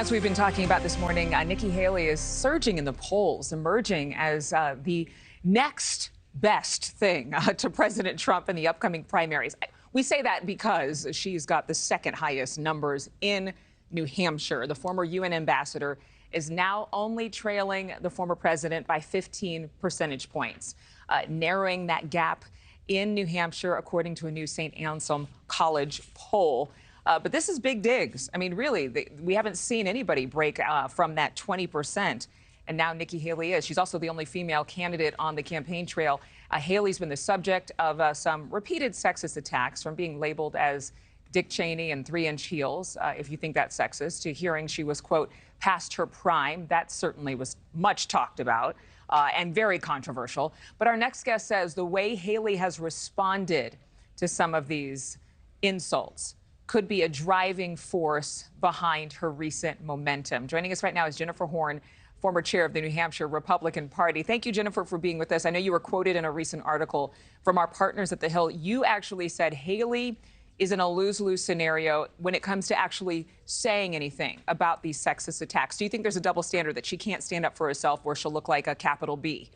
As we've been talking about this morning, Nikki Haley is surging in the polls, emerging as the next best thing to President Trump in the upcoming primaries. We say that because she's got the second highest numbers in New Hampshire. The former UN ambassador is now only trailing the former president by 15 percentage points, narrowing that gap in New Hampshire, according to a new St. Anselm College poll. But this is big digs. I mean, really, we haven't seen anybody break from that 20%. And now Nikki Haley is. She's also the only female candidate on the campaign trail. Haley's been the subject of some repeated sexist attacks, from being labeled as Dick Cheney and 3-inch heels, if you think that's sexist, to hearing she was, quote, past her prime. That certainly was much talked about and very controversial. But our next guest says the way Haley has responded to some of these insults could be a driving force behind her recent momentum. Joining us right now is Jennifer Horn, former chair of the New Hampshire Republican Party. Thank you, Jennifer, for being with us. I know you were quoted in a recent article from our partners at The Hill. You actually said Haley is in a lose-lose scenario when it comes to actually saying anything about these sexist attacks. Do you think there's a double standard, that she can't stand up for herself, where she'll look like a capital B?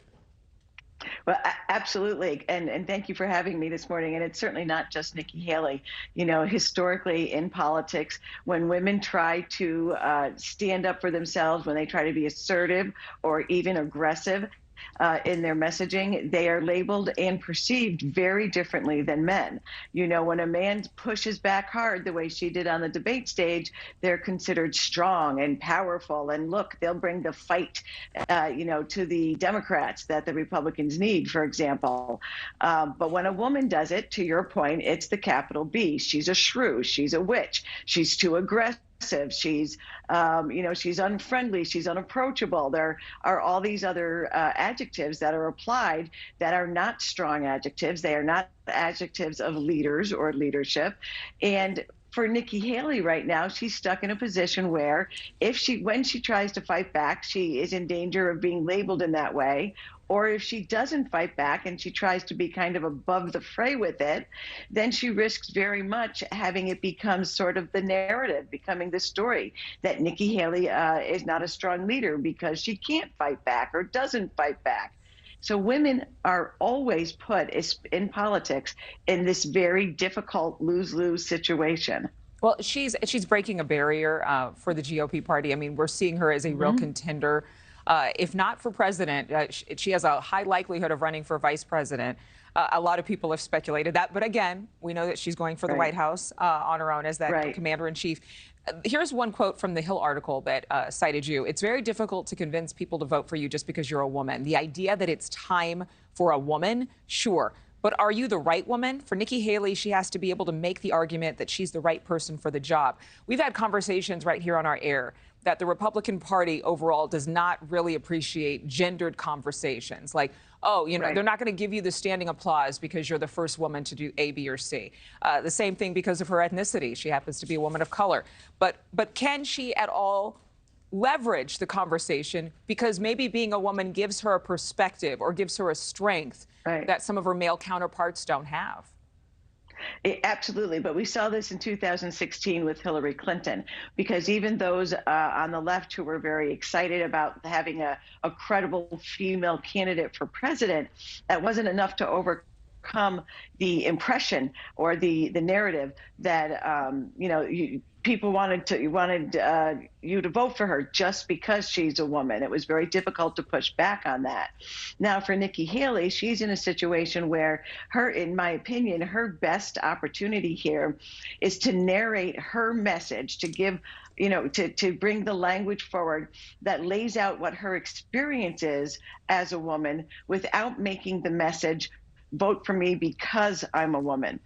Well, absolutely. And thank you for having me this morning. And it's certainly not just Nikki Haley. You know, historically in politics, when women try to stand up for themselves, when they try to be assertive or even aggressive in their messaging, they are labeled and perceived very differently than men. You know, when a man pushes back hard the way she did on the debate stage, they're considered strong and powerful. And look, they'll bring the fight, you know, to the Democrats that the Republicans need, for example. But when a woman does it, to your point, it's the capital B. She's a shrew. She's a witch. She's too aggressive. She's, you know, she's unfriendly, she's unapproachable. There are all these other adjectives that are applied that are not strong adjectives. They are not adjectives of leaders or leadership. And for Nikki Haley right now, she's stuck in a position where when she tries to fight back, she is in danger of being labeled in that way. Or if she doesn't fight back and she tries to be kind of above the fray with it, then she risks very much having it become sort of the narrative, becoming the story that Nikki Haley is not a strong leader because she can't fight back or doesn't fight back. So women are always put in politics in this very difficult lose-lose situation. Well, she's breaking a barrier for the GOP party. I mean, we're seeing her as a real contender. If not for president, she has a high likelihood of running for vice president. A lot of people have speculated that. But again, we know that she's going for the White House on her own as that commander-in-chief. Here's one quote from the Hill article that cited you. It's very difficult to convince people to vote for you just because you're a woman. The idea that it's time for a woman, sure. But are you the right woman? For Nikki Haley, she has to be able to make the argument that she's the right person for the job. We've had conversations right here on our air that the Republican Party overall does not really appreciate gendered conversations. Like, oh, you know, they're not going to give you the standing applause because you're the first woman to do A, B, or C. The same thing because of her ethnicity. She happens to be a woman of color. But can she at all leverage the conversation, because maybe being a woman gives her a perspective or gives her a strength that some of her male counterparts don't have? Absolutely. But we saw this in 2016 with Hillary Clinton, because even those on the left who were very excited about having a credible female candidate for president, that wasn't enough to overcome the impression or the narrative that, you know, people wanted you to vote for her just because she's a woman. It was very difficult to push back on that. Now, for Nikki Haley, she's in a situation where in my opinion, her best opportunity here is to narrate her message, to give, you know, to bring the language forward that lays out what her experience is as a woman without making the message vote for me because I'm a woman.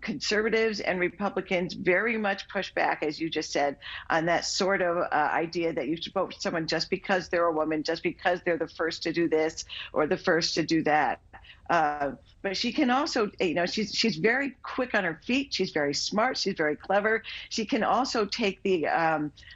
Conservatives and Republicans very much push back, as you just said, on that sort of idea that you should vote for someone just because they're a woman, just because they're the first to do this or the first to do that. but she can also, she's very quick on her feet. She's very smart. She's very clever. She can also take the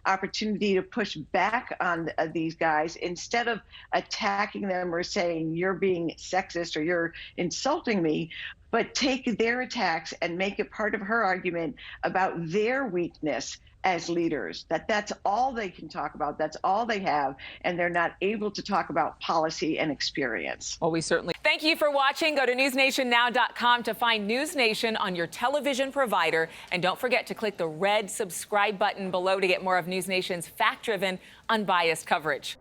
opportunity to push back on these guys instead of attacking them or saying you're being sexist or you're insulting me, but take their attacks and make it part of her argument about their weakness as leaders, that's all they can talk about, that's all they have, and they're not able to talk about policy and experience. Well, we certainly thank you for watching. Go to newsnationnow.com to find NewsNation on your television provider, and don't forget to click the red subscribe button below to get more of NewsNation's fact-driven, unbiased coverage.